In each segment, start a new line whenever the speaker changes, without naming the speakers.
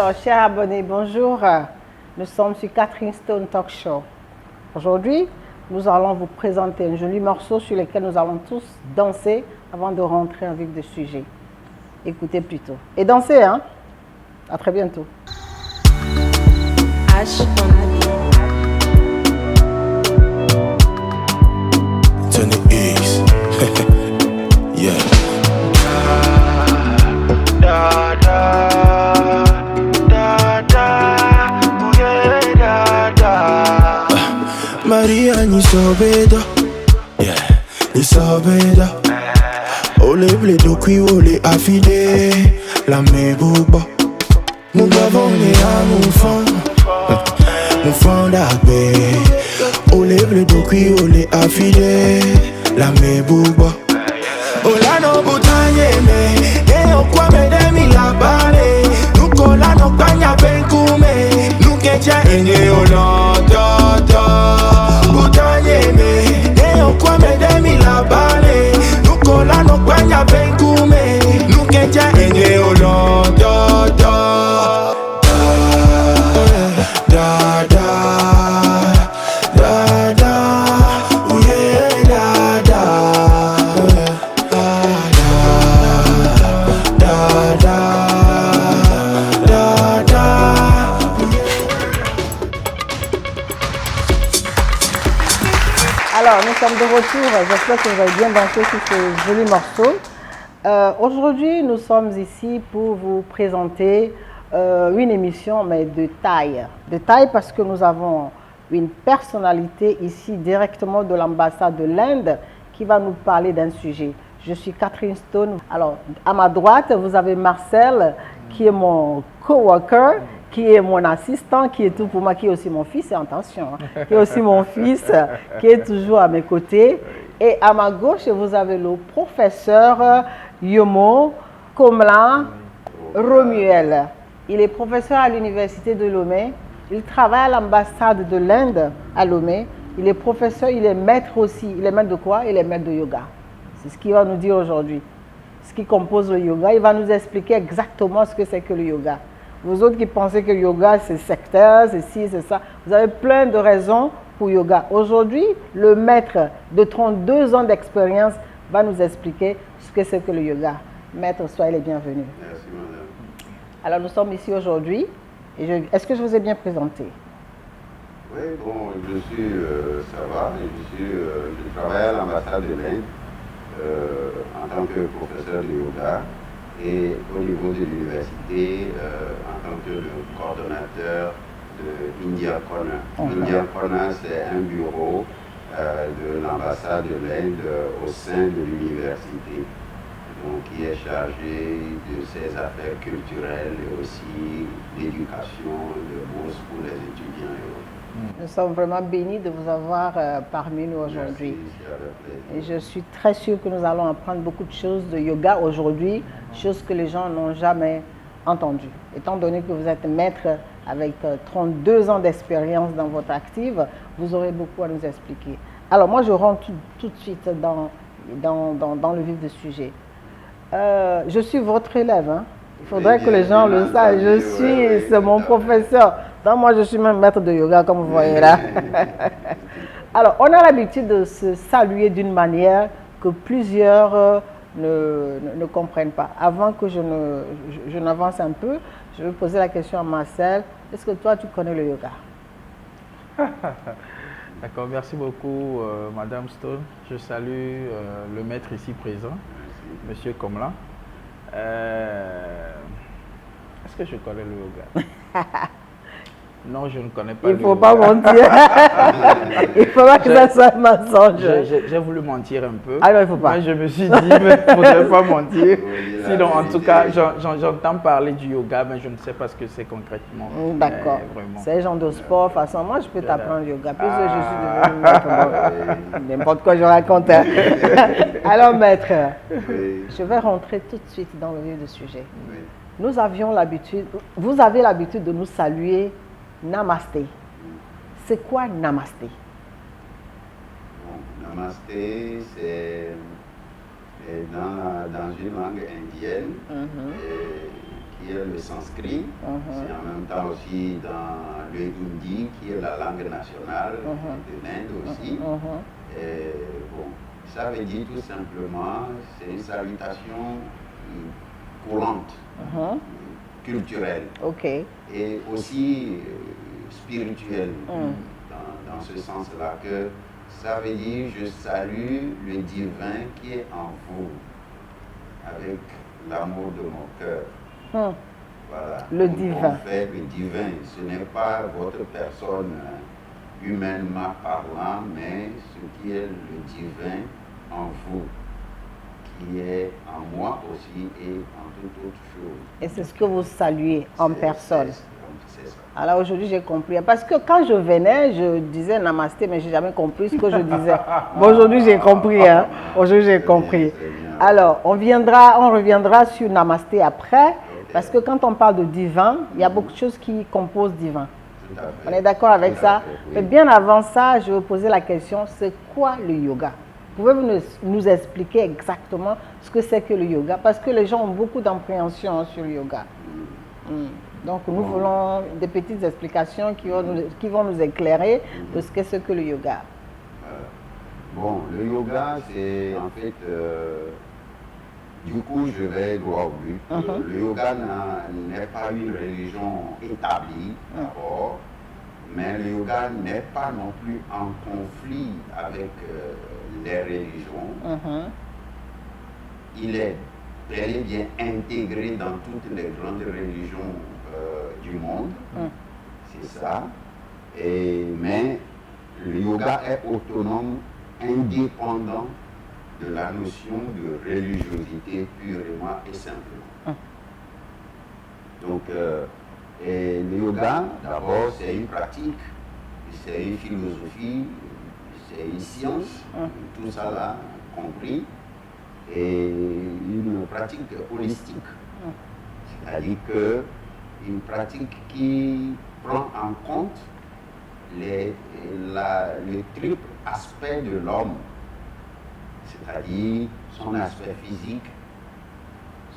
Alors, chers abonnés, bonjour. Nous sommes sur Catherine Stone Talk Show. Aujourd'hui, nous allons vous présenter un joli morceau sur lequel nous allons tous danser avant de rentrer en vif du sujet. Écoutez plutôt. Et dansez, hein? À très bientôt.
Tony X. Yeah. Maria ni sobeda, yeah, ni sobeda. Ole bledo qui ole affidé, la meboba. Mon bavon est à mon fond d'agbe. Ole bledo qui ole affidé, la meboba. Ola no butanye me, o kwa me de mi la bale. Nukola no panya benkume, nukeja ene olo do. Butanye me, o kwa me de mi la bale. Nukola no panya benkume, nukeja ene olo do. Da da.
Alors, nous sommes de retour. J'espère que vous avez bien dansé sur ce joli morceau. Aujourd'hui, nous sommes ici pour vous présenter une émission, mais de taille. De taille parce que nous avons une personnalité ici directement de l'ambassade de l'Inde qui va nous parler d'un sujet. Je suis Catherine Stone. Alors, à ma droite, vous avez Marcel, qui est mon coworker, qui est mon assistant, qui est tout pour moi, qui est aussi mon fils, et attention, qui est aussi mon fils, qui est toujours à mes côtés. Et à ma gauche, vous avez le professeur Yomo Komla Romuel. Il est professeur à l'université de Lomé. Il travaille à l'ambassade de l'Inde à Lomé. Il est professeur, il est maître aussi. Il est maître de quoi? Il est maître de yoga. C'est ce qu'il va nous dire aujourd'hui. Ce qui compose le yoga. Il va nous expliquer exactement ce que c'est que le yoga. Vous autres qui pensez que le yoga c'est sectaire, c'est ci, c'est ça, vous avez plein de raisons pour yoga. Aujourd'hui, le maître de 32 ans d'expérience va nous expliquer ce que c'est que le yoga. Maître, soyez les bienvenus.
Merci, madame.
Alors, nous sommes ici aujourd'hui. Est-ce que je vous ai bien présenté?
Oui, bon, je suis, ça va, je travaille à l'ambassade de l'Inde en tant que professeur de yoga et au niveau de l'université en tant que le coordonnateur de India Corner. India Corner, c'est un bureau de l'ambassade de l'Inde au sein de l'université. Donc, qui est chargé de ses affaires culturelles et aussi d'éducation, de bourse pour les étudiants et autres.
Nous sommes vraiment bénis de vous avoir parmi nous aujourd'hui. Et je suis très sûre que nous allons apprendre beaucoup de choses de yoga aujourd'hui, choses que les gens n'ont jamais entendues. Étant donné que vous êtes maître avec 32 ans d'expérience dans votre active, vous aurez beaucoup à nous expliquer. Alors moi, je rentre tout de suite dans le vif du sujet. Je suis votre élève, hein. Il faudrait que les gens le sachent. C'est mon professeur. Donc moi, je suis même maître de yoga, comme vous voyez là. Alors, on a l'habitude de se saluer d'une manière que plusieurs ne comprennent pas. Avant que je n'avance un peu, je vais poser la question à Marcel. Est-ce que toi, tu connais le yoga?
D'accord, merci beaucoup, Madame Stone. Je salue le maître ici présent, Monsieur Komla. Est-ce que je connais le yoga? Non, je ne connais pas.
Il ne faut pas mentir. Il ne faut pas que ça soit un mensonge.
J'ai voulu mentir un peu.
Ah non, il ne faut pas.
Mais je me suis dit, mais il ne faudrait pas mentir. Sinon, en tout cas, j'entends parler du yoga, mais je ne sais pas ce que c'est concrètement.
D'accord. C'est un genre de sport. De toute façon, moi, je peux t'apprendre le yoga. Puisque je suis devenu maître. N'importe quoi, je raconte. Alors, maître, je vais rentrer tout de suite dans le vif du sujet. Nous avions l'habitude, vous avez l'habitude de nous saluer Namasté. C'est quoi Namasté?
Namasté, c'est dans une langue indienne qui est le sanskrit. C'est en même temps aussi dans le hindi, qui est la langue nationale de l'Inde aussi. Et, bon, ça veut dire tout simplement, c'est une salutation courante, culturelle, et aussi spirituelle, dans ce sens-là, que ça veut dire je salue le divin qui est en vous, avec l'amour de mon cœur. Voilà.
Le
Donc,
divin.
en fait, le divin, ce n'est pas votre personne humainement parlant, mais ce qui est le divin en vous, qui est en moi aussi et en toute autre chose.
Et c'est ce que vous saluez en personne.
C'est ça.
Alors aujourd'hui, j'ai compris. Parce que quand je venais, je disais namasté, mais je n'ai jamais compris ce que je disais. Bon, aujourd'hui, j'ai compris. Hein. Aujourd'hui, j'ai compris.
Très bien.
Alors, on reviendra sur namasté après. Parce que quand on parle de divin, il y a beaucoup de choses qui composent divin.
Tout à fait.
On est d'accord avec
Tout
ça?
à fait, oui.
Mais bien avant ça, je vais vous poser la question, c'est quoi le yoga? Pouvez-vous nous expliquer exactement ce que c'est que le yoga? Parce que les gens ont beaucoup d'appréhension sur le yoga. Donc nous voulons des petites explications qui vont nous éclairer de ce qu'est que le yoga.
Bon, le yoga, c'est en fait, du coup, je vais droit au but. Le yoga n'est pas une religion établie, d'abord, mais le yoga n'est pas non plus en conflit avec les religions. Il est bel et bien intégré dans toutes les grandes religions du monde, c'est ça. Mais le yoga est autonome, indépendant de la notion de religiosité purement et simplement. Donc, et le yoga, d'abord, c'est une pratique, c'est une philosophie, c'est une science, tout ça là compris, et une pratique holistique. C'est-à-dire que une pratique qui prend en compte le triple aspect de l'homme, c'est-à-dire son aspect physique,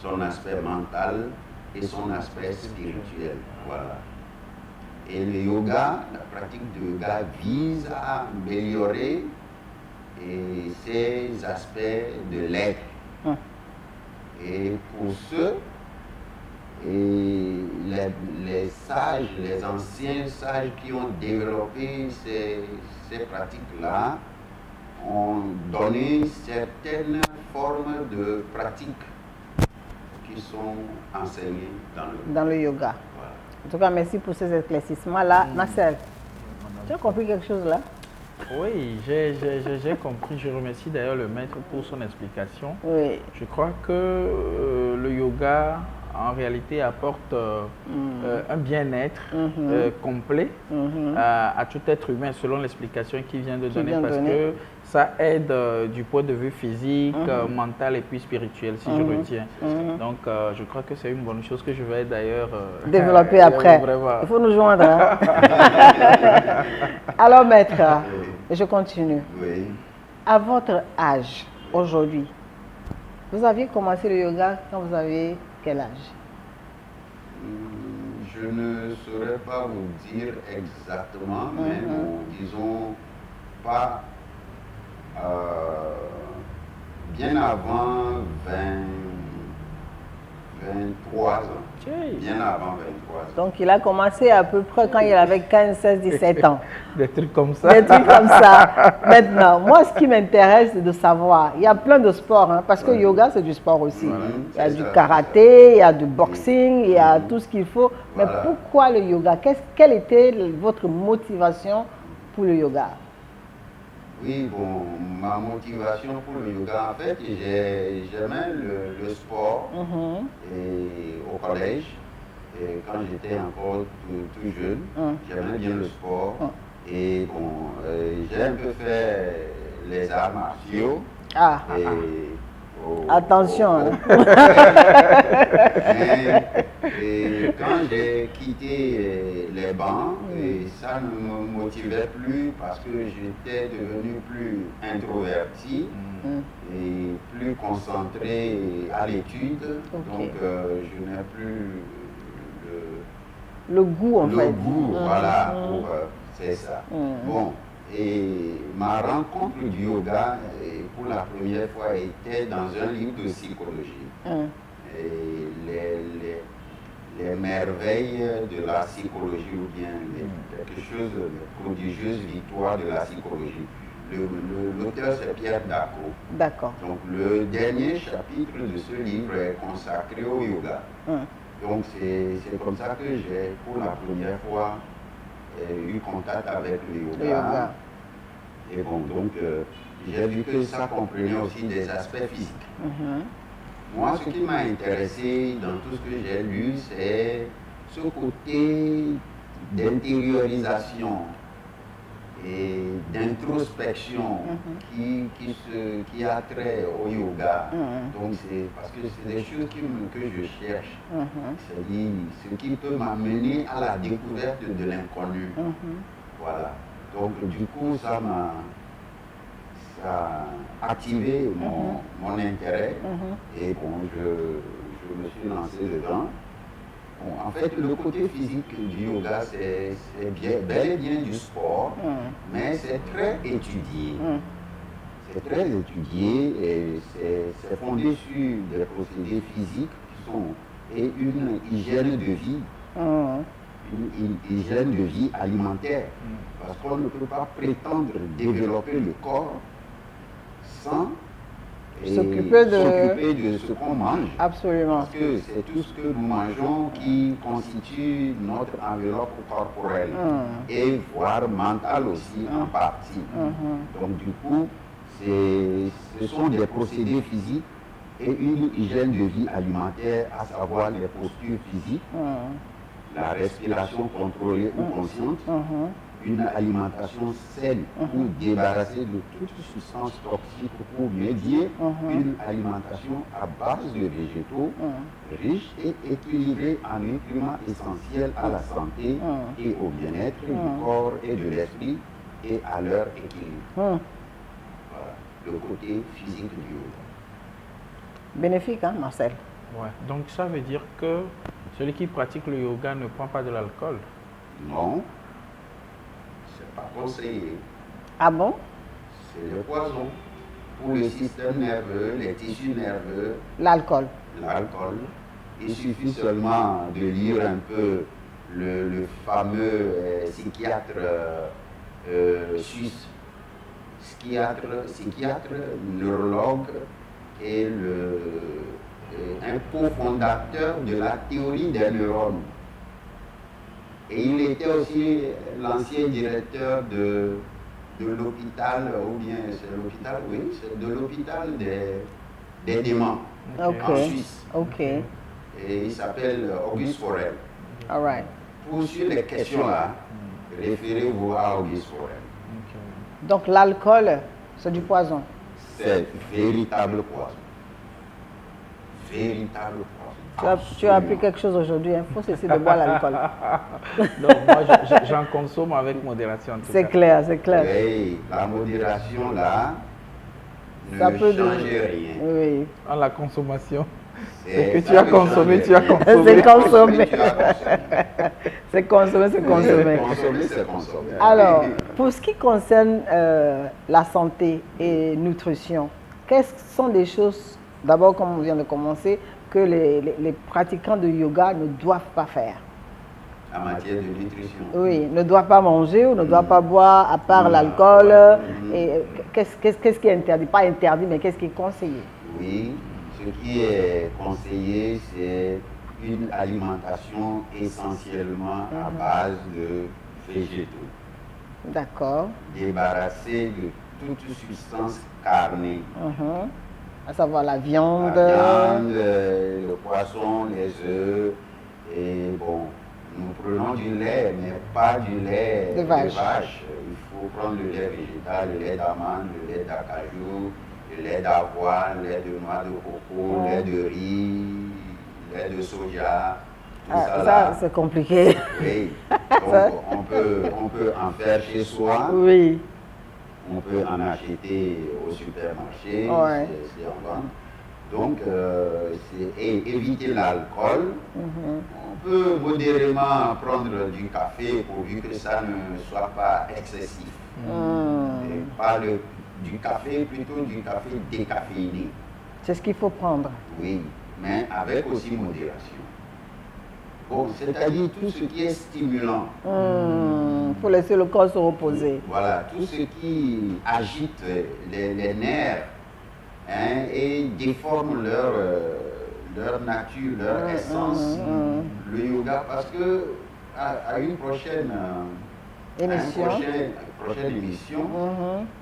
son aspect mental et son aspect spirituel. Voilà. Et le yoga, la pratique de yoga vise à améliorer ces aspects de l'être. Et pour ceux, les sages, les anciens sages qui ont développé ces pratiques-là, ont donné certaines formes de pratiques qui sont enseignées dans le
yoga.
Voilà.
En tout cas, merci pour ces éclaircissements-là. Marcel, tu as compris quelque chose là?
Oui, j'ai compris. Je remercie d'ailleurs le maître pour son explication.
Oui.
Je crois que le yoga, en réalité, apporte un bien-être complet à tout être humain, selon l'explication qu'il vient de donner, parce que ça aide du point de vue physique, mental et puis spirituel, si je retiens. Donc, je crois que c'est une bonne chose que je vais d'ailleurs
développer après. Il faut nous joindre. Hein? Alors, maître, je continue.
Oui.
À votre âge, aujourd'hui, vous aviez commencé le yoga quand vous avez quel âge?
Je ne saurais pas vous dire exactement, mais bon, disons pas bien avant 23 ans. Bien avant 23 ans.
Donc il a commencé à peu près quand il avait 15, 16, 17 ans.
Des trucs comme ça.
Des trucs comme ça. Maintenant, moi ce qui m'intéresse c'est de savoir, il y a plein de sports, hein, parce que yoga c'est du sport aussi.
Voilà,
il y a du karaté, il y a du boxing, il y a tout ce qu'il faut. Mais pourquoi le yoga? Quelle était votre motivation pour le yoga?
Oui, bon, ma motivation pour le yoga, en fait, j'aimais le sport et au collège. Et quand j'étais encore tout jeune, j'aimais bien le sport. Et bon, j'ai un peu fait les arts martiaux. Et
Attention. Hein.
Et quand j'ai quitté les bancs, et ça ne me motivait plus parce que j'étais devenu plus introverti et plus concentré à l'étude. Donc je n'ai plus
le goût en fait.
Le goût, voilà, c'est ça. Bon. Et ma rencontre du yoga, pour la première fois, était dans un livre de psychologie. Et les merveilles de la psychologie, ou bien quelque chose de prodigieuse victoire de la psychologie. L'auteur, c'est Pierre Daco.
D'accord.
Donc, le dernier chapitre de ce livre est consacré au yoga. Donc, c'est comme ça que j'ai, pour la première fois, eu contact avec le yoga. Et bon, donc j'ai vu que ça comprenait aussi des aspects physiques. Moi, ce qui m'a intéressé dans tout ce que j'ai lu, c'est ce côté d'intériorisation et d'introspection qui a trait au yoga. Donc, c'est parce que c'est des choses que je cherche. C'est-à-dire ce qui peut m'amener à la découverte de l'inconnu. Voilà. Donc, du coup, ça a activé mon intérêt. Et bon, je me suis lancé dedans. Bon, en fait, le côté physique du yoga, c'est bel et bien du sport, mais c'est très étudié. C'est très étudié et c'est fondé sur des procédés physiques et une hygiène de vie. Une hygiène de vie alimentaire. Parce qu'on ne peut pas prétendre développer le corps sans s'occuper de ce qu'on mange.
Absolument.
Parce que c'est tout ce que nous mangeons qui constitue notre enveloppe corporelle et voire mentale aussi en partie. Donc du coup, ce sont des procédés physiques et une hygiène de vie alimentaire, à savoir les postures physiques, la respiration contrôlée ou consciente, une alimentation saine pour débarrasser de toute substance toxique pour médier une alimentation à base de végétaux riches et équilibrés en nutriments essentiels à la santé et au bien-être du corps et de l'esprit et à leur équilibre. Voilà, le côté physique du yoga.
Bénéfique, hein, Marcel?
Ouais. Donc ça veut dire que celui qui pratique le yoga ne prend pas de l'alcool?
Non, c'est pas conseillé.
Ah bon?
C'est le poison pour le système nerveux, les tissus nerveux.
L'alcool.
L'alcool. Il suffit seulement de lire un peu le fameux psychiatre suisse, psychiatre, neurologue et un cofondateur de la théorie des neurones. Et il était aussi l'ancien directeur de l'hôpital, ou bien c'est l'hôpital, oui, c'est de l'hôpital des déments en Suisse.
Et
il s'appelle Auguste Forel.
All right.
Pour sur les questions-là, référez-vous à Auguste Forel.
Donc l'alcool, c'est du poison?
C'est véritable poison. Véritable poison.
Tu as appris quelque chose aujourd'hui, il faut cesser de boire l'alcool.
Non, moi j'en consomme avec modération.
C'est clair, c'est clair.
Oui, la modération là ne change rien.
Oui.
En la consommation. C'est que tu as consommé, tu as consommé.
C'est consommé. C'est consommé, c'est consommé.
C'est consommé.
Alors, pour ce qui concerne la santé et nutrition, quelles sont des choses, d'abord comme on vient de commencer, que les pratiquants de yoga ne doivent pas faire?
En matière de nutrition.
Oui, ne doivent pas manger ou ne doivent pas boire à part l'alcool. Et qu'est-ce qui est interdit? Pas interdit, mais qu'est-ce qui est conseillé?
Oui, ce qui est conseillé, c'est une alimentation essentiellement à base de végétaux.
D'accord.
Débarrassé de toute substance carnée.
À savoir la viande.
La viande, le poisson, les œufs. Et bon, nous prenons du lait, mais pas du lait
de vache.
Il faut prendre le lait végétal, le lait d'amande, le lait d'acajou, le lait d'avoine, lait de noix de coco, lait de riz, lait de soja.
Ça, c'est compliqué.
Oui, donc on peut en faire chez soi.
Oui.
On peut en acheter au supermarché,
Ouais.
c'est en vente. Donc, et éviter l'alcool. On peut modérément prendre du café pourvu que ça ne soit pas excessif. Et pas du café, plutôt du café décaféiné.
C'est ce qu'il faut prendre.
Oui, mais avec aussi modération. Bon, c'est-à-dire tout ce qui est stimulant.
Il faut laisser le corps se reposer.
Voilà, tout ce qui agite les nerfs, hein, et déforme leur nature, leur essence. Le yoga, parce que à une prochaine
Émission.
Prochaine émission,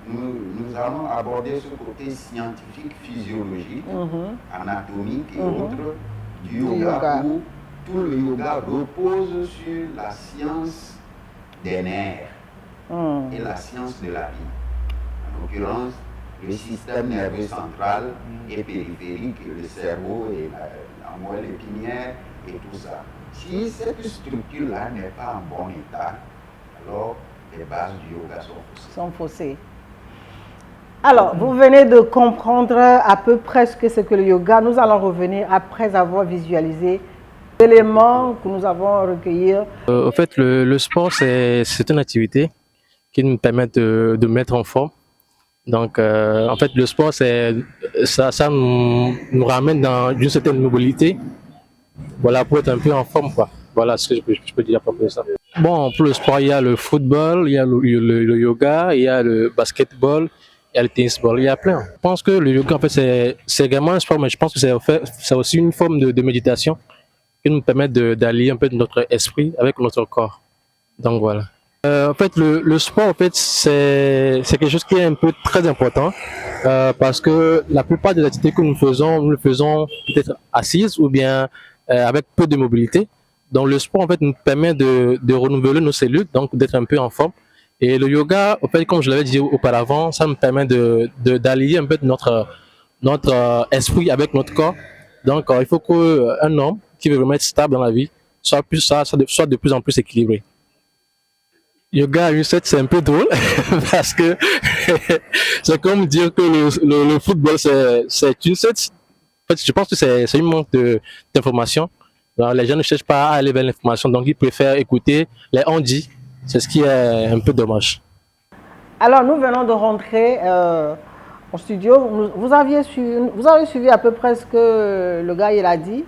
nous allons aborder ce côté scientifique, physiologique, anatomique et autres du yoga, où tout le yoga repose sur la science des nerfs et la science de la vie. En l'occurrence, le système nerveux central et périphérique, le cerveau et la moelle épinière et tout ça. Si cette structure-là n'est pas en bon état, alors les bases du yoga sont
faussées. Alors, vous venez de comprendre à peu près ce que c'est que le yoga. Nous allons revenir après avoir visualisé les éléments que nous avons recueillis.
En fait, le sport, c'est une activité qui nous permet de mettre en forme. Donc, en fait, le sport, ça nous ramène dans une certaine mobilité, voilà, pour être un peu en forme, quoi. Voilà ce que je peux dire à propos de ça. Bon, pour le sport, il y a le football, il y a le yoga, il y a le basketball, il y a le tennisball, il y a plein. Je pense que le yoga, en fait, c'est également un sport, mais je pense que c'est aussi une forme de méditation qui nous permet d'allier un peu notre esprit avec notre corps. Donc, voilà. En fait, le sport, en fait, c'est quelque chose qui est un peu très important parce que la plupart des activités que nous le faisons peut-être assises ou bien avec peu de mobilité. Donc, le sport, en fait, nous permet de renouveler nos cellules, donc d'être un peu en forme. Et le yoga, en fait, comme je l'avais dit auparavant, ça nous permet d'allier un peu notre esprit avec notre corps. Donc, il faut qu'un homme qui veut vraiment être stable dans la vie soit de plus en plus équilibré. Yoga à 8-7, c'est un peu drôle parce que c'est comme dire que le football, c'est une 7. En fait, je pense que c'est un manque d'information. Les gens ne cherchent pas à aller vers l'information, donc ils préfèrent écouter les on-dit. C'est ce qui est un peu dommage.
Alors, nous venons de rentrer au studio. Vous avez suivi à peu près ce que le gars il a dit.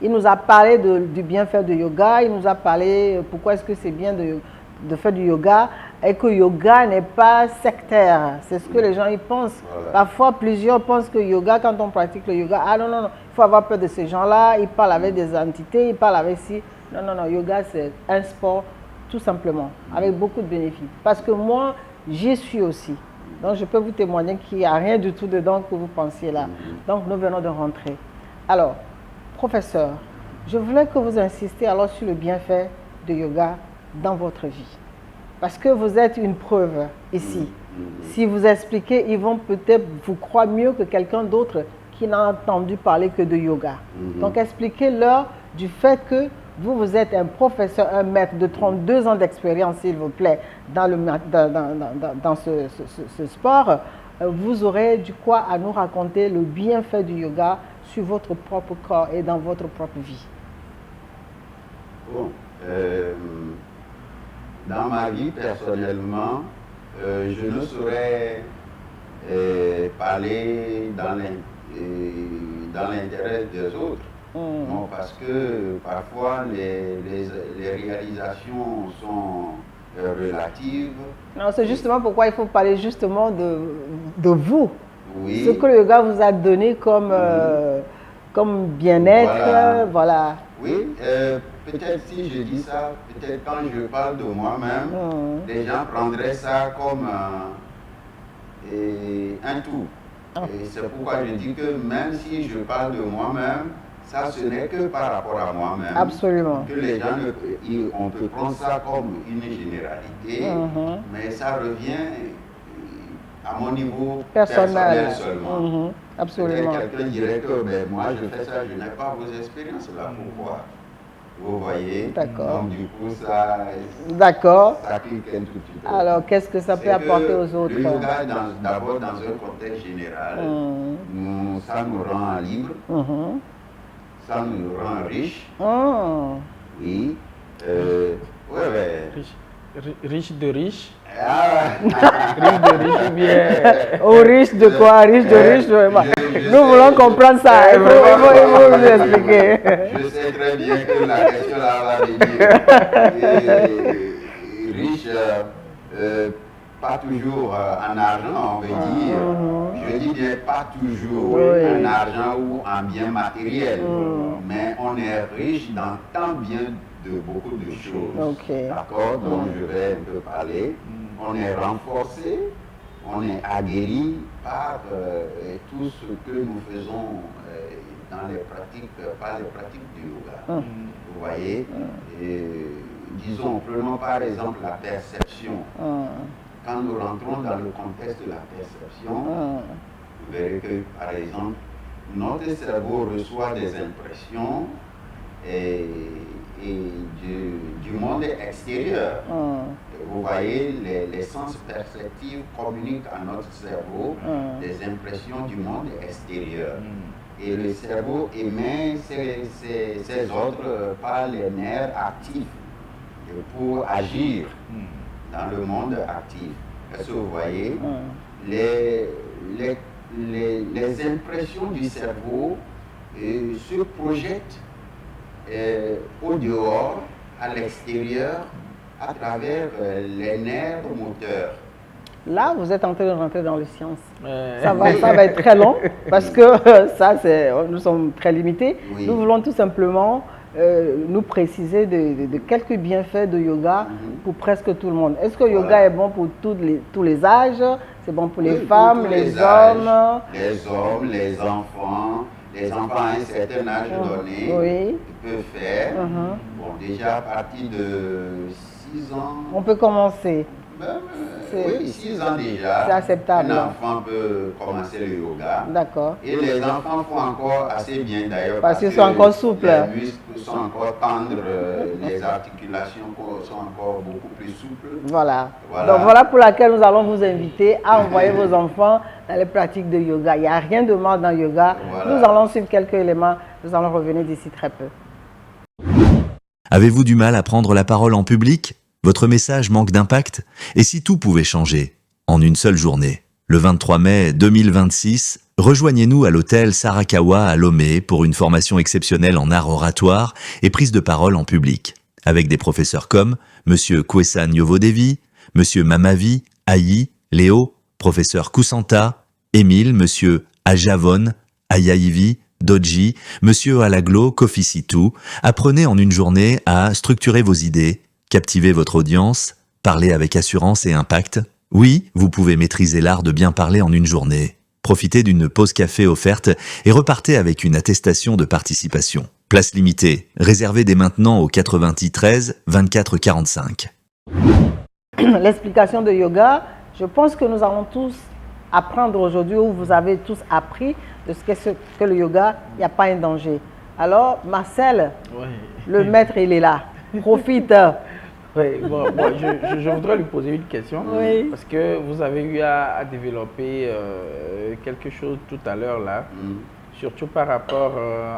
Il nous a parlé du bienfait de yoga. Il nous a parlé pourquoi est-ce que c'est bien de faire du yoga et que yoga n'est pas sectaire. C'est ce que les gens y pensent. Voilà. Parfois, plusieurs pensent que yoga, quand on pratique le yoga, ah non, il faut avoir peur de ces gens-là, ils parlent avec des entités, ils parlent avec si. Non, yoga c'est un sport tout simplement, avec beaucoup de bénéfices. Parce que moi, j'y suis aussi. Donc, je peux vous témoigner qu'il n'y a rien du tout dedans que vous pensiez là. Donc, nous venons de rentrer. Alors, professeur, je voulais que vous insistiez alors sur le bienfait de yoga dans votre vie. Parce que vous êtes une preuve ici. Si vous expliquez, ils vont peut-être vous croire mieux que quelqu'un d'autre qui n'a entendu parler que de yoga. Donc expliquez-leur du fait que vous êtes un professeur, un maître de 32 ans d'expérience, s'il vous plaît, dans ce sport. Vous aurez du quoi à nous raconter le bienfait du yoga sur votre propre corps et dans votre propre vie.
Bon, dans ma vie, personnellement, je ne saurais parler dans l'intérêt des autres. Non, parce que parfois, les réalisations sont relatives.
Non, c'est justement pourquoi il faut parler justement de vous.
Oui.
Ce que le yoga vous a donné comme, comme bien-être, voilà.
Oui, peut-être si je dis ça, peut-être quand je parle de moi-même, les gens prendraient ça comme un tout. Et c'est pourquoi je dis que même si je parle de moi-même, ça ce n'est que par rapport à moi-même.
Absolument.
Que les gens, on peut prendre ça comme une généralité, mais ça revient à mon niveau
personnel
personnel seulement.
Absolument.
Quelqu'un dirait que ben, moi je fais ça, je n'ai pas vos expériences là, pourquoi? Vous voyez?
D'accord.
Donc du coup ça clique un tout petit peu.
Alors qu'est-ce que ça peut apporter aux autres?
Le yoga, d'abord dans un contexte général, ça nous rend libre, ça nous rend riche. Oui.
Riche de riche.
Riche
de riche ou bien.
Riche de quoi? Riche de riche? Nous voulons comprendre ça. Il faut nous expliquer.
Je sais très bien que la question là va venir. Riche, pas toujours en argent, on veut dire. Je dis bien pas toujours en argent ou en bien matériel. Mais on est riche dans tant bien de beaucoup de choses. D'accord? Donc je vais un peu parler. On est renforcé, on est aguerri par tout ce que nous faisons dans les pratiques, par les pratiques du yoga. Vous voyez? Disons, prenons par exemple la perception. Quand nous rentrons dans le contexte de la perception, vous verrez que, par exemple, notre cerveau reçoit des impressions du monde extérieur. Vous voyez, les sens perceptifs communiquent à notre cerveau des impressions du monde extérieur. Et le cerveau émet ces ordres par les nerfs actifs pour agir dans le monde actif. Est-ce que vous voyez? Les impressions du cerveau se projettent au dehors, à l'extérieur, à travers les nerfs moteurs.
Là, vous êtes en train de rentrer dans les sciences. Ça va être très long parce que nous sommes très limités. Oui. Nous voulons tout simplement nous préciser de quelques bienfaits de yoga pour presque tout le monde. Est-ce que le yoga est bon pour tous les âges? C'est bon pour les femmes, les hommes?
Les hommes, les enfants. Les enfants à un certain âge donné peuvent faire. Bon, déjà à partir de 6 ans.
On peut commencer.
Oui, 6 ans déjà.
C'est acceptable.
Un enfant peut commencer le yoga.
D'accord.
Et les enfants font encore assez bien d'ailleurs.
Parce qu'ils sont encore souples.
Les muscles sont encore tendres, les articulations sont encore beaucoup plus souples.
Voilà. Donc voilà pour laquelle nous allons vous inviter à envoyer vos enfants dans les pratiques de yoga. Il n'y a rien de mal dans le yoga. Nous allons suivre quelques éléments. Nous allons revenir d'ici très peu.
Avez-vous du mal à prendre la parole en public ? Votre message manque d'impact? Et si tout pouvait changer? En une seule journée. Le 23 mai 2026, rejoignez-nous à l'hôtel Sarakawa à Lomé pour une formation exceptionnelle en art oratoire et prise de parole en public. Avec des professeurs comme Monsieur Kwesan Yovodevi, Monsieur Mamavi, Ayi, Léo, Professeur Kusanta, Émile, Monsieur Ajavon, Ayaivi, Doji, Monsieur Alaglo, Kofi Situ. Apprenez en une journée à structurer vos idées, captiver votre audience, parler avec assurance et impact. Oui, vous pouvez maîtriser l'art de bien parler en une journée. Profitez d'une pause café offerte et repartez avec une attestation de participation. Place limitée. Réservez dès maintenant au 90 13 24 45.
L'explication de yoga, je pense que nous allons tous apprendre aujourd'hui, ou vous avez tous appris de ce que le yoga, il n'y a pas un danger. Alors, Marcel, le maître, il est là. Profite.
Oui, je voudrais lui poser une question, parce que vous avez eu à développer quelque chose tout à l'heure là, surtout par rapport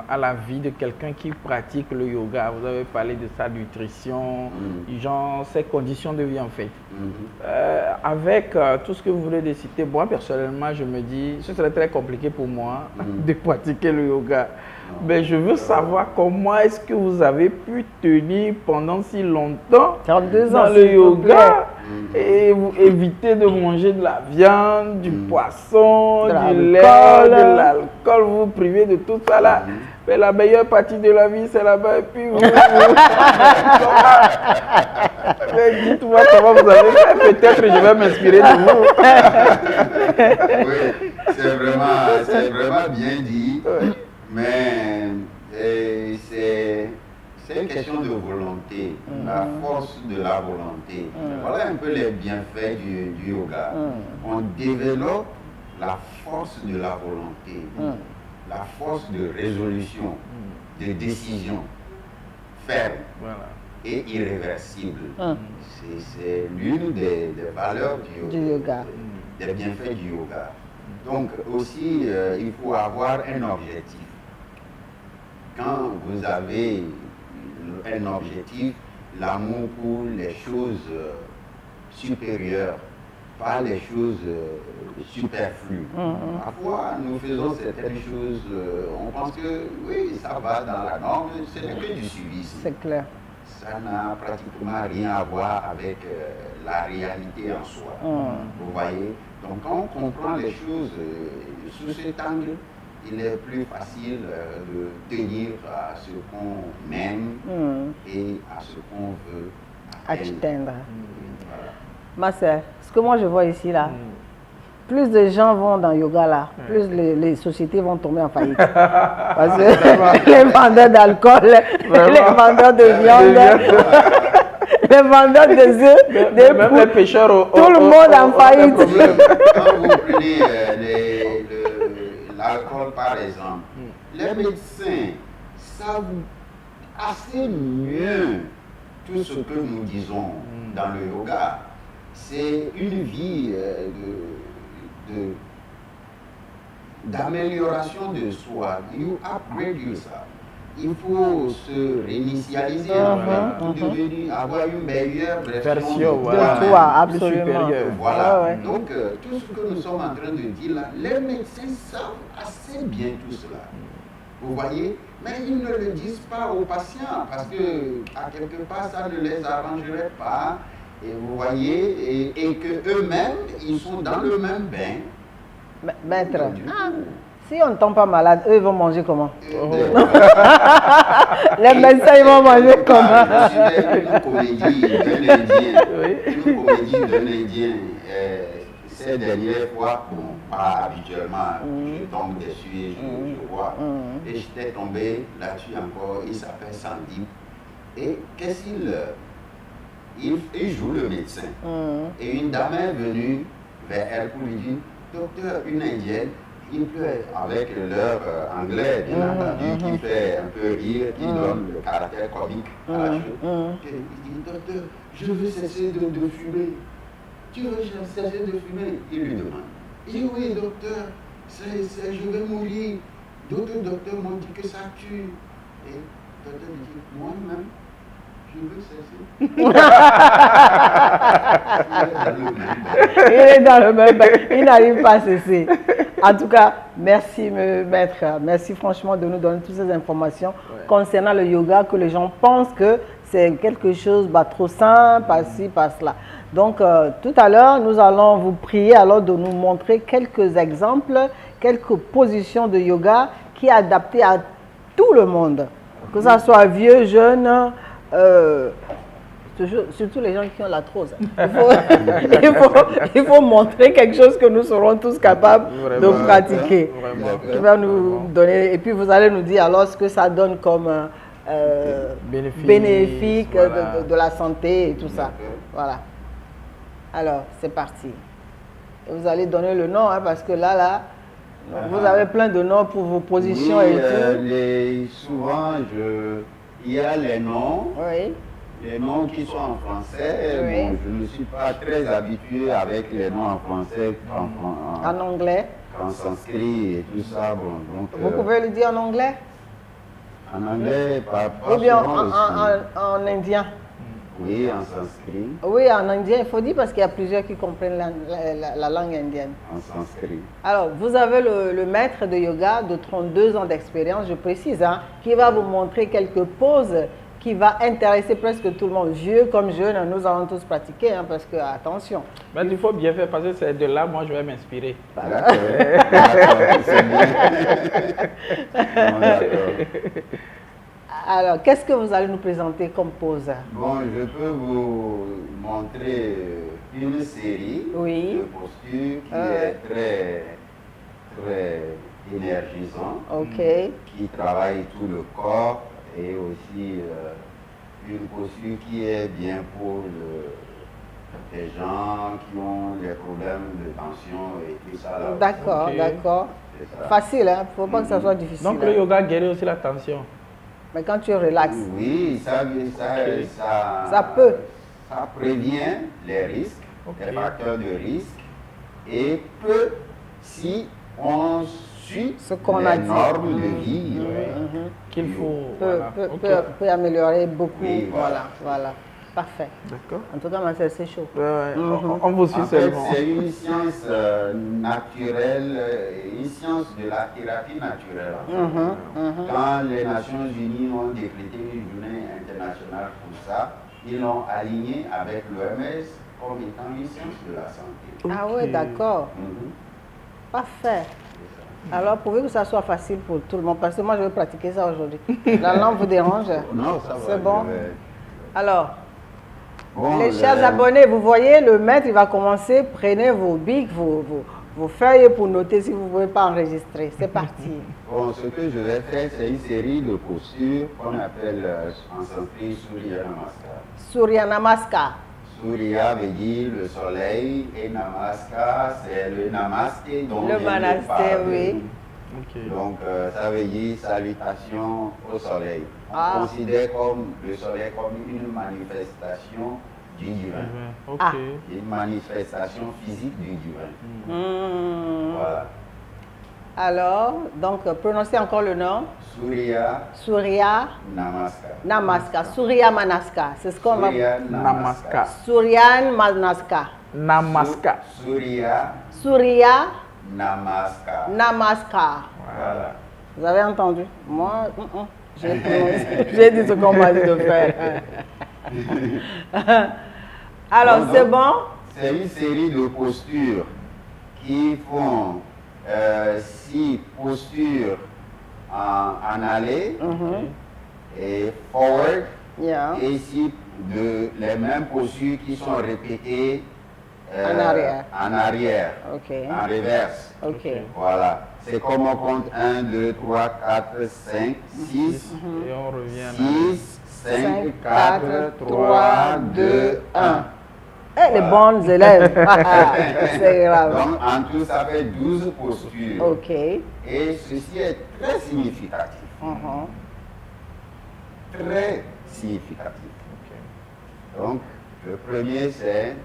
à la vie de quelqu'un qui pratique le yoga. Vous avez parlé de sa nutrition, genre ses conditions de vie en fait. Avec tout ce que vous venez de citer, moi personnellement je me dis, ce serait très compliqué pour moi de pratiquer le yoga. Mais je veux savoir comment est-ce que vous avez pu tenir pendant si longtemps
42
dans le yoga et vous éviter de manger de la viande, du poisson, du lait, de l'alcool, vous vous privez de tout ça là. Mais la meilleure partie de la vie, c'est là-bas. Et puis vous mais dites-moi comment vous avez fait. Peut-être que je vais m'inspirer de vous.
Oui, c'est vraiment bien dit. Mais c'est c'est une question de volonté, la force de la volonté. Voilà un peu les bienfaits du yoga. On développe la force de la volonté, la force de résolution, de décision ferme et irréversible. C'est l'une des valeurs du yoga, des bienfaits du yoga. Donc aussi, il faut avoir un objectif. Quand vous avez un objectif, l'amour pour les choses supérieures, pas les choses superflues. Parfois, nous faisons certaines choses, on pense que oui, ça va dans la norme, ce n'est que du suivisme.
C'est clair.
Ça n'a pratiquement rien à voir avec la réalité en soi. Vous voyez? Donc quand on comprend les choses sous cet angle, il est plus facile de tenir à ce qu'on aime et à ce qu'on veut
atteindre. Voilà. Ma sœur, ce que moi je vois ici là, plus de gens vont dans le yoga là, plus les sociétés vont tomber en faillite. Parce que les vendeurs d'alcool, les vendeurs de viande, les vendeurs des œufs,
même les pêcheurs,
tout le monde en faillite.
Quand vous prenez l'alcool par exemple, les médecins savent assez mieux tout ce que nous disons dans le yoga. C'est une vie d'amélioration de soi. You upgrade yourself. Il faut se réinitialiser, pour devenir, avoir une meilleure version
de toi, absolument.
Voilà. Donc, tout ce que nous sommes en train de dire là, les médecins savent assez bien tout cela. Vous voyez? Mais ils ne le disent pas aux patients parce que, à quelque part, ça ne les arrangerait pas. Et vous voyez, et qu'eux-mêmes, ils sont dans le même bain.
Maître, si on ne tombe pas malade, eux, ils vont manger comment? Les médecins, ils vont manger comment?
Je suis une comédie d'un Indien. Ces dernières fois, bon, pas habituellement, je tombe dessus et je vois. Et j'étais tombé là-dessus encore, il s'appelle Sandeep. Et qu'est-ce il joue le médecin. Et une dame est venue vers elle pour lui dire, docteur, une indienne, il pleure avec leur anglais, bien entendu, qui fait un peu rire, qui donne le caractère comique à la chose. Il dit, docteur, je veux cesser de fumer. Tu veux cesser de fumer? Il lui demande. Il dit, oui, docteur, je vais mourir. D'autres docteurs m'ont dit que ça tue. Et le docteur lui dit, moi-même, je veux cesser.
Il est dans le même bain. Il n'arrive pas à cesser. En tout cas, merci maître. Merci franchement de nous donner toutes ces informations concernant le yoga, que les gens pensent que c'est quelque chose trop simple, par-ci, par-cela. Donc, tout à l'heure, nous allons vous prier alors de nous montrer quelques exemples, quelques positions de yoga qui est adaptée à tout le monde. Que ce soit vieux, jeune, surtout les gens qui ont l'arthrose. Il faut montrer quelque chose que nous serons tous capables de pratiquer. Qui va nous donner, et puis vous allez nous dire alors ce que ça donne comme bénéfique de la santé et tout ça. Voilà. Alors, c'est parti. Et vous allez donner le nom, parce que là, vous avez plein de noms pour vos positions et tout.
Souvent, il y a les noms.
Oui.
Les noms qui sont en français, bon, je ne suis pas très habitué avec les noms en français,
en anglais,
en sanskrit et tout ça. Bon, donc,
vous pouvez le dire en anglais?
En anglais, pas
ou bien
souvent
en indien?
Oui, en sanskrit.
Oui, en indien, il faut dire parce qu'il y a plusieurs qui comprennent la langue indienne.
En sanskrit.
Alors, vous avez le maître de yoga de 32 ans d'expérience, je précise, qui va vous montrer quelques poses qui va intéresser presque tout le monde, vieux comme jeune, nous allons tous pratiquer, parce que, attention.
Mais il faut bien faire, parce que c'est de là, moi, je vais m'inspirer.
D'accord, c'est bien.
Alors, qu'est-ce que vous allez nous présenter comme pose?
Bon, je peux vous montrer une série de postures qui est très, très énergisante, qui travaille tout le corps, et aussi une posture qui est bien pour les gens qui ont des problèmes de tension et tout ça.
D'accord,
Ok.
d'accord. Facile, hein? Faut pas que ça soit difficile.
Donc
hein.
le yoga guérit aussi la tension.
Mais quand tu relaxes,
Oui, ça
peut.
Ça prévient les risques,
Ok.
les facteurs de risque, et peut, si on suit
Ce qu'on a
les
dit.
normes de vie,
Qu'il faut.
peut,
Voilà.
peut,
Ok.
peut améliorer beaucoup.
Oui,
voilà,
voilà.
voilà. Parfait.
D'accord.
En tout cas, Marcel, c'est chaud.
Ouais, ouais. On vous suit
En fait,
seulement.
c'est une science naturelle, une science de la thérapie naturelle. en fait. Quand les Nations Unies ont décrété une journée internationale pour ça, ils l'ont aligné avec l'OMS comme étant une science de la santé.
Ah ouais,
Ok.
d'accord.
Mhm.
Parfait. Alors, pourvu que ça soit facile pour tout le monde, parce que moi, je vais pratiquer ça aujourd'hui. La langue vous dérange?
Non, ça va.
C'est bon?
je vais-
Alors,
Bon,
les chers abonnés, vous voyez, le maître, il va commencer. Prenez vos bics, vos feuilles pour noter si vous ne pouvez pas enregistrer. C'est parti.
Bon, ce que je vais faire, c'est une série de postures qu'on appelle en sanskrit Surya Namaskar.
Surya Namaskar.
Surya veut dire le soleil et Namaskar, c'est le namasté dont
Le
je viens de
manasté,
parler.
oui.
Ok.
Donc, ça veut dire salutation au soleil. On
Ah.
considère comme le soleil comme une manifestation du divin.
Ok.
Ah.
Une manifestation physique du divin.
Hmm.
Voilà.
Alors, donc, prononcez encore le nom.
Surya
Surya
Namaskar.
Namaskar. Surya Manaskar. C'est ce qu'on va...
Surya
Namaskar.
Surya Manaskar.
Namaskar.
Surya
Surya
Namaskar.
Namaskar.
Voilà.
Vous avez entendu? Moi, j'ai prononcé. J'ai dit ce qu'on m'a dit de faire. Alors,
Bon,
c'est
donc,
bon?
C'est une série de postures qui font 6 postures en aller et forward
Yeah.
et 6 les mêmes postures qui sont répétées
En arrière.
en arrière,
OK.
en reverse.
OK.
Voilà. C'est comme on compte 1, 2, 3, 4, 5, 6,
Et on revient en arrière.
6, 5, 4, 3, 2, 1.
Eh, les bonnes élèves. C'est grave.
Donc, en tout, ça fait 12 postures.
OK.
Et ceci est très significatif.
Mhm.
Très significatif. Donc, le premier, c'est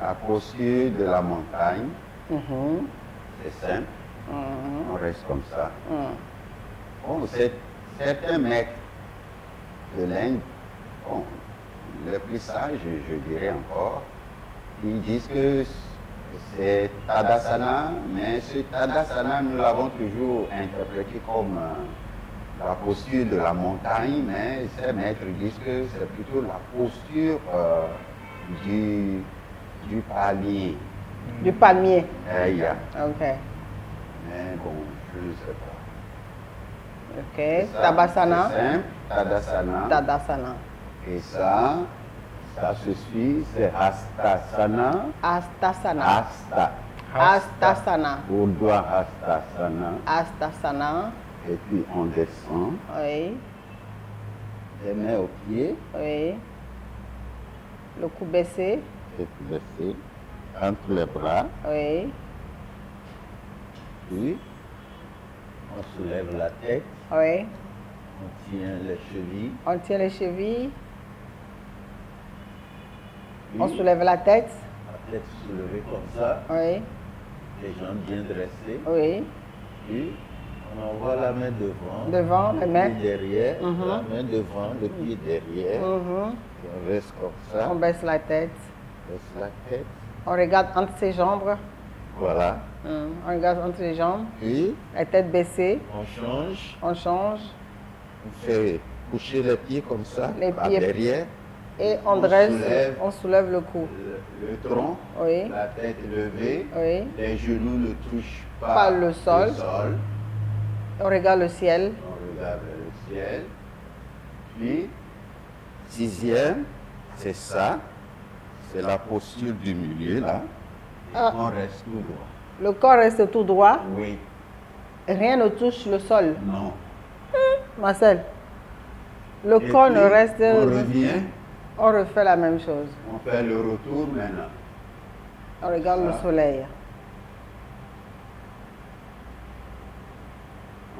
la posture de la montagne.
Mhm.
C'est simple.
Mhm.
On reste comme ça.
Mhm.
Bon, certains maîtres de l'Inde, bon, les plus sages, je dirais encore, ils disent que c'est Tadasana, mais ce Tadasana, nous l'avons toujours interprété comme la posture de la montagne, mais ces maîtres disent que c'est plutôt la posture du palmier.
Du palmier.
Yeah.
OK.
Mais bon, je ne sais pas.
OK.
C'est ça,
Tabasana.
c'est simple, Tadasana.
Tadasana.
Et ça se suit, c'est Hastasana.
Astasana.
Hasta.
Astasana.
Urdhva Hastasana.
Astasana.
Et puis on descend,
Oui.
les mains aux pieds,
Oui. Le cou baissé.
et puis baisser, entre les bras.
Oui.
Puis on soulève la tête,
Oui.
on tient les chevilles.
On tient les chevilles.
Puis
On soulève la tête.
la tête soulevée comme ça,
Oui.
les jambes bien dressées.
Oui.
Puis on envoie la main devant.
Devant,
le
la main.
pied derrière,
Mhm.
la main devant, le pied derrière.
Mhm.
Et on reste comme ça,
On baisse la tête.
on baisse la tête.
On regarde entre ses jambes.
Voilà.
On regarde entre les jambes.
Puis
La tête baissée.
on change,
On change.
on fait coucher les pieds comme ça,
Les
par
pieds.
derrière,
Et on
On
dresse.
soulève.
On soulève le cou.
le tronc,
Oui.
la tête levée,
Oui.
les genoux ne touchent
Pas
pas
le sol. On regarde le ciel.
On regarde le ciel. Puis, 6e, c'est ça. C'est la posture du milieu là. Et
Ah.
on reste tout droit.
Le corps reste tout droit.
Oui,
Rien ne touche le sol.
non.
Marcel, Le
Et
cône
puis,
reste...
On revient,
On refait la même chose.
on fait le retour maintenant.
On regarde le
Ça.
soleil.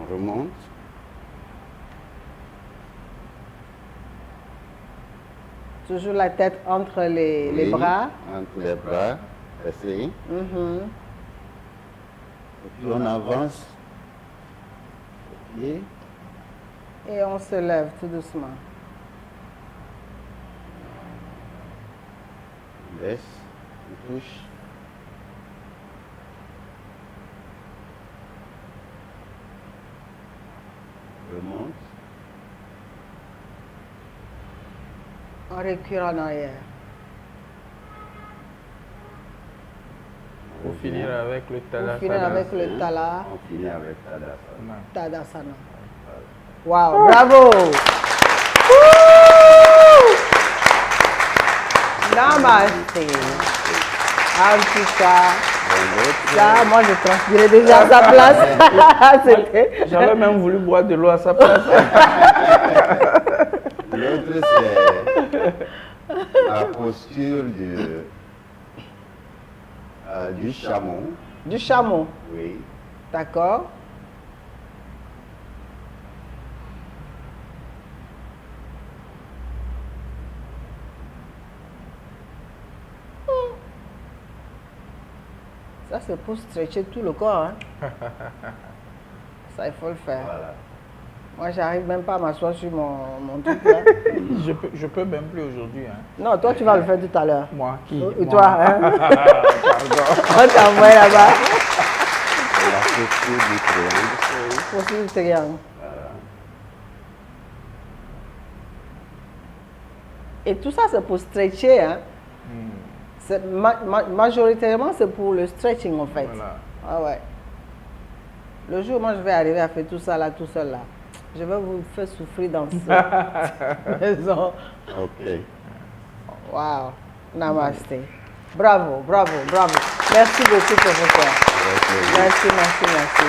On remonte.
Toujours la tête entre les
Oui,
bras.
Entre les bras, essayez.
Mhm.
Et puis on avance. Et
Et on se lève tout doucement.
on laisse, on touche. Remonte.
On recule en arrière.
Pour finir avec le
Pour
Tadasana.
finir avec le Tala
On finit avec Tadasana.
Tadasana. Wow, bravo! Namaste. En tout cas, ça, moi je transpirais déjà à sa place. C'était...
J'avais même voulu boire de l'eau à sa place.
L'autre, c'est la posture du chameau.
Du chameau,
Oui.
d'accord? Ça, c'est pour stretcher tout le corps. Hein? Ça, il faut le faire.
Voilà.
Moi, j'arrive même pas à m'asseoir sur mon truc là.
Je peux même plus aujourd'hui. Hein.
Non, toi, tu vas le faire tout à l'heure.
Moi, qui?
Et
Moi.
toi, hein?
Pardon.
On t'envoie là-bas.
C'est la posture du triangle.
Pour le triangle. Et tout ça, c'est pour stretcher. Hein? Majoritairement, c'est pour le stretching en fait.
Voilà.
Ah ouais. Le jour où moi je vais arriver à faire tout ça là, tout seul là, je vais vous faire souffrir dans cette maison.
Ok.
Wow. Namaste. Bravo, bravo, bravo. Merci beaucoup, professeur. Merci, merci, merci.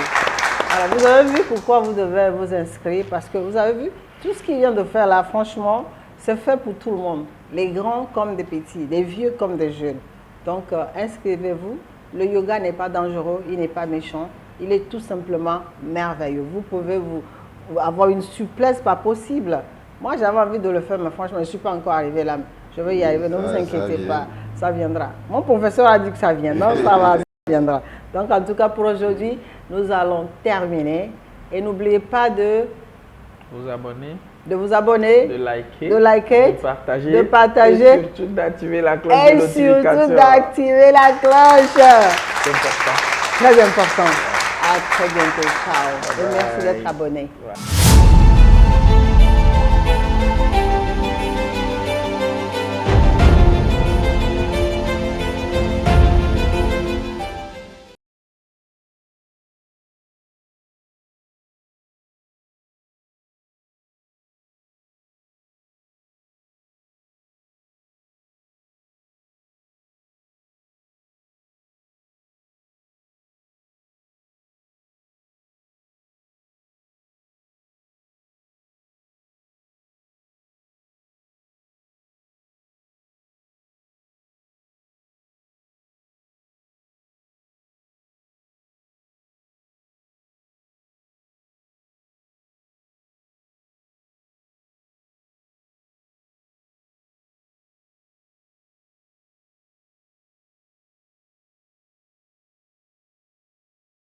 Alors, vous avez vu pourquoi vous devez vous inscrire? Parce que vous avez vu, tout ce qu'il vient de faire là, franchement, c'est fait pour tout le monde. Les grands comme des petits, des vieux comme des jeunes. Donc, inscrivez-vous. Le yoga n'est pas dangereux, il n'est pas méchant. Il est tout simplement merveilleux. Vous pouvez vous avoir une souplesse pas possible. Moi, j'avais envie de le faire, mais franchement, je ne suis pas encore arrivée là. Je vais y arriver, ne vous inquiétez pas. Ça viendra. Mon professeur a dit que ça vient. Non, ça va, ça viendra. Donc, en tout cas, pour aujourd'hui, nous allons terminer. Et n'oubliez pas de
Vous abonner,
vous abonner,
de liker,
de partager,
et surtout d'activer la cloche de
et
notification.
surtout d'activer la cloche.
C'est important.
Très important. À très bientôt. Ciao. Et merci d'être abonné.
Ouais.